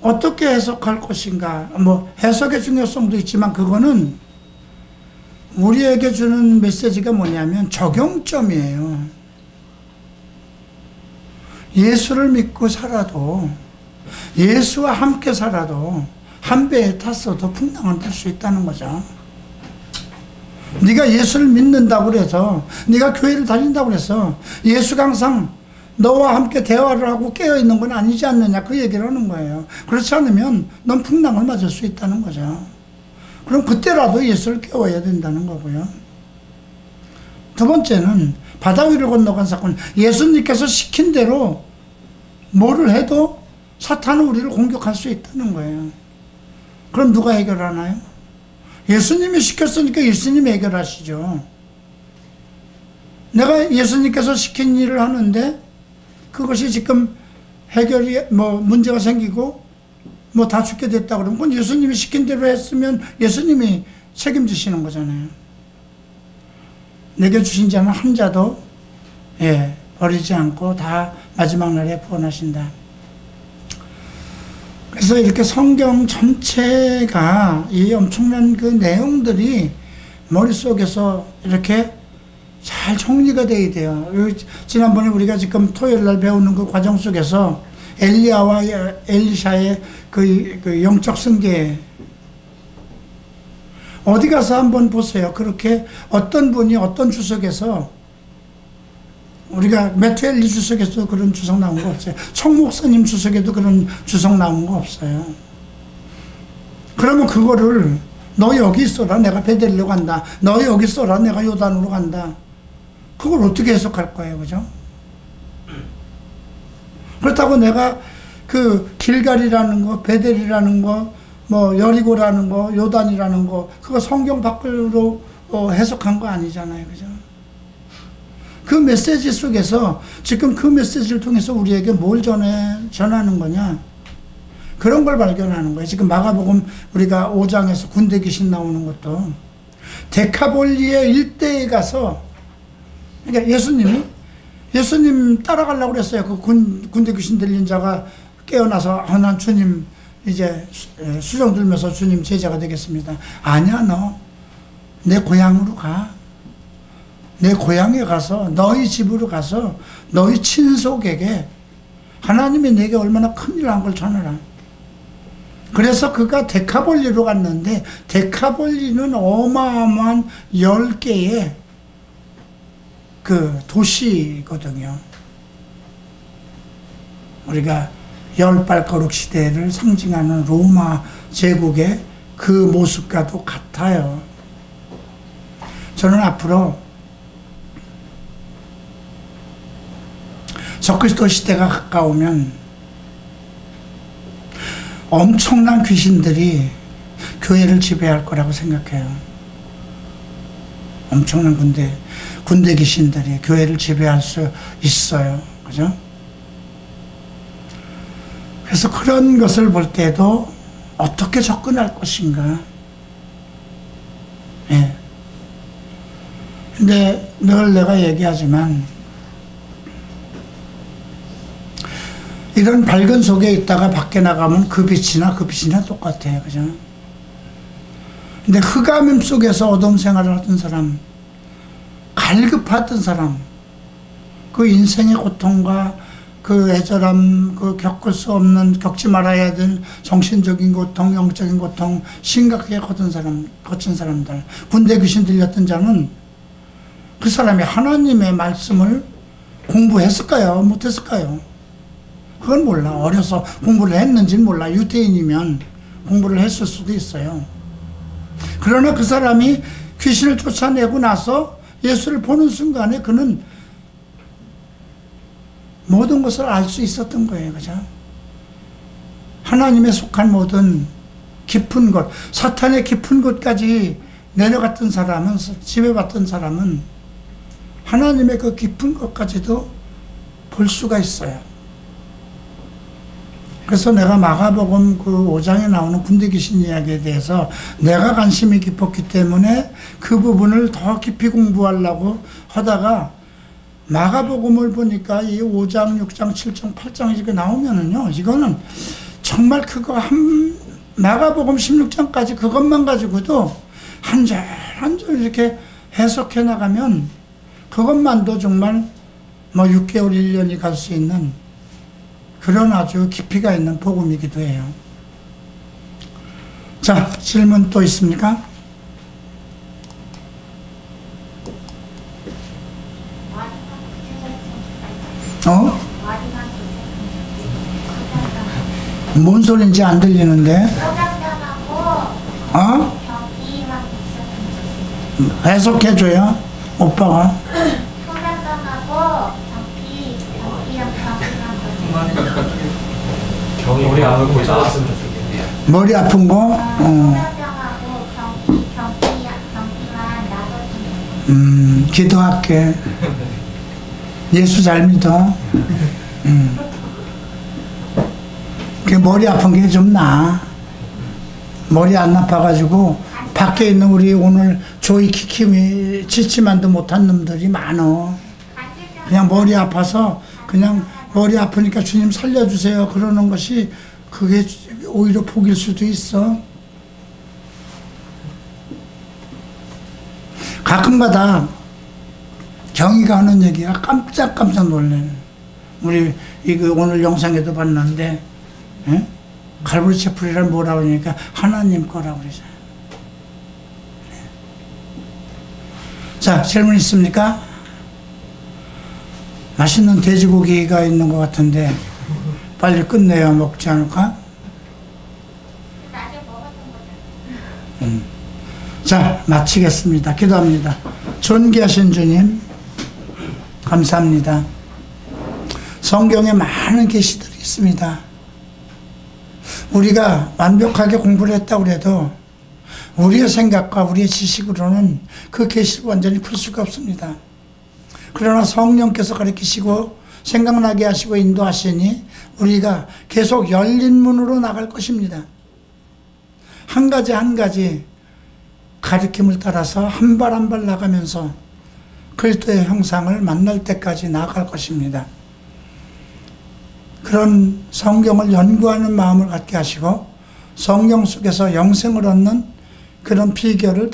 어떻게 해석할 것인가, 뭐 해석의 중요성도 있지만 그거는 우리에게 주는 메시지가 뭐냐면 적용점이에요. 예수를 믿고 살아도 예수와 함께 살아도 한 배에 탔어도 풍랑을 탈 수 있다는 거죠. 네가 예수를 믿는다고 그래서 네가 교회를 다닌다고 그래서 예수가 항상 너와 함께 대화를 하고 깨어있는 건 아니지 않느냐 그 얘기를 하는 거예요. 그렇지 않으면 넌 풍랑을 맞을 수 있다는 거죠. 그럼 그때라도 예수를 깨워야 된다는 거고요. 두 번째는 바다 위를 건너간 사건. 예수님께서 시킨 대로 뭐를 해도 사탄은 우리를 공격할 수 있다는 거예요. 그럼 누가 해결하나요? 예수님이 시켰으니까 예수님이 해결하시죠. 내가 예수님께서 시킨 일을 하는데 그것이 지금 해결이 문제가 생기고 뭐 다 죽게 됐다 그러면 그건 예수님이 시킨 대로 했으면 예수님이 책임지시는 거잖아요. 내게 주신 자는 한 자도 버리지 않고 다 마지막 날에 구원하신다. 그래서 이렇게 성경 전체가 이 엄청난 그 내용들이 머릿속에서 이렇게 잘 정리가 돼야 돼요. 지난번에 우리가 지금 토요일 날 배우는 그 과정 속에서 엘리야와 엘리샤의 그 영적 승계, 어디 가서 한번 보세요. 그렇게 어떤 분이 어떤 주석에서, 우리가 메트엘리 주석에도 그런 주석 나온 거 없어요. 청목사님 주석에도 그런 주석 나온 거 없어요. 그러면 그거를 너 여기 있어라, 내가 베델리로 간다. 너 여기 있어라, 내가 요단으로 간다. 그걸 어떻게 해석할 거예요, 그죠? 그렇다고 내가 그 길갈이라는 거, 베델이라는 거, 뭐 여리고라는 거, 요단이라는 거, 그거 성경 밖으로 해석한 거 아니잖아요, 그죠? 그 메시지 속에서 지금 그 메시지를 통해서 우리에게 뭘 전하는 거냐? 그런 걸 발견하는 거예요. 지금 마가복음 우리가 5장에서 군대 귀신 나오는 것도 데카볼리의 일대에 가서, 그러니까 예수님 따라가려고 그랬어요. 그 군대 귀신 들린 자가 깨어나서 난 주님 이제 수정 들면서 주님 제자가 되겠습니다. 아니야, 너 내 고향으로 가. 내 고향에 가서 너희 집으로 가서 너희 친속에게 하나님이 내게 얼마나 큰일 한 걸 전하라. 그래서 그가 데카볼리로 갔는데, 데카볼리는 어마어마한 10개의 그 도시거든요. 우리가 열발거룩 시대를 상징하는 로마 제국의 그 모습과도 같아요. 저는 앞으로 적그리스도 시대가 가까우면 엄청난 귀신들이 교회를 지배할 거라고 생각해요. 엄청난 군대 귀신들이 교회를 지배할 수 있어요. 그죠? 그래서 그런 것을 볼 때도 어떻게 접근할 것인가. 예. 근데 늘 내가 얘기하지만, 이런 밝은 속에 있다가 밖에 나가면 그 빛이나 똑같아요. 그죠? 근데 흑암임 속에서 어둠 생활을 하던 사람, 갈급하던 사람, 그 인생의 고통과 그 애절함, 그 겪지 말아야 될 정신적인 고통, 영적인 고통, 심각하게 거친 사람들, 군대 귀신 들렸던 자는 그 사람이 하나님의 말씀을 공부했을까요? 못했을까요? 그건 몰라. 어려서 공부를 했는지는 몰라. 유태인이면 공부를 했을 수도 있어요. 그러나 그 사람이 귀신을 쫓아내고 나서 예수를 보는 순간에 그는 모든 것을 알 수 있었던 거예요. 그죠? 하나님에 속한 모든 깊은 곳, 사탄의 깊은 곳까지 내려갔던 사람은, 지배받던 사람은 하나님의 그 깊은 곳까지도 볼 수가 있어요. 그래서 내가 마가복음 그 5장에 나오는 군대 귀신 이야기에 대해서 내가 관심이 깊었기 때문에 그 부분을 더 깊이 공부하려고 하다가, 마가복음을 보니까 이 5장, 6장, 7장, 8장 이렇게 나오면은요, 이거는 정말 그거 마가복음 16장까지 그것만 가지고도 한 절 한 절 이렇게 해석해 나가면 그것만도 정말 뭐 6개월, 1년이 갈 수 있는 그런 아주 깊이가 있는 복음이기도 해요. 자, 질문 또 있습니까? 뭔 소린지 안 들리는데? 해석해줘요, 오빠가. 병이 머리 아픈 거 있었으면 좋겠네요. 머리 아픈 거? 기도할게. 예수 잘 믿어. 그 머리 아픈 게 좀 나아. 머리 안 아파가지고 밖에 있는 우리 오늘 조이 키키미 지치만도 못한 놈들이 많어. 그냥 머리 아파서 그냥 머리 아프니까 주님 살려주세요 그러는 것이 그게 오히려 복일 수도 있어. 가끔가다 경이가 하는 얘기가 깜짝깜짝 놀래는. 우리 이거 오늘 영상에도 봤는데 에? 갈보리 채플이란 뭐라고 그러니까 하나님 거라고 그러잖아요. 자, 질문 있습니까? 맛있는 돼지고기가 있는 것 같은데 빨리 끝내야 먹지 않을까? 자, 마치겠습니다. 기도합니다. 존귀하신 주님 감사합니다. 성경에 많은 계시들이 있습니다. 우리가 완벽하게 공부를 했다고 해도 우리의 생각과 우리의 지식으로는 그 계시를 완전히 풀 수가 없습니다. 그러나 성령께서 가르치시고 생각나게 하시고 인도하시니 우리가 계속 열린 문으로 나갈 것입니다. 한 가지 한 가지 가르침을 따라서 한 발 한 발 나가면서 그리스도의 형상을 만날 때까지 나아갈 것입니다. 그런 성경을 연구하는 마음을 갖게 하시고 성경 속에서 영생을 얻는 그런 비결을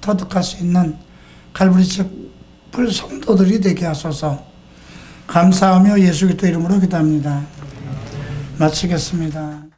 터득할 수 있는 갈보리 채플 성도들이 되게 하소서. 감사하며 예수 그리스도 이름으로 기도합니다. 마치겠습니다.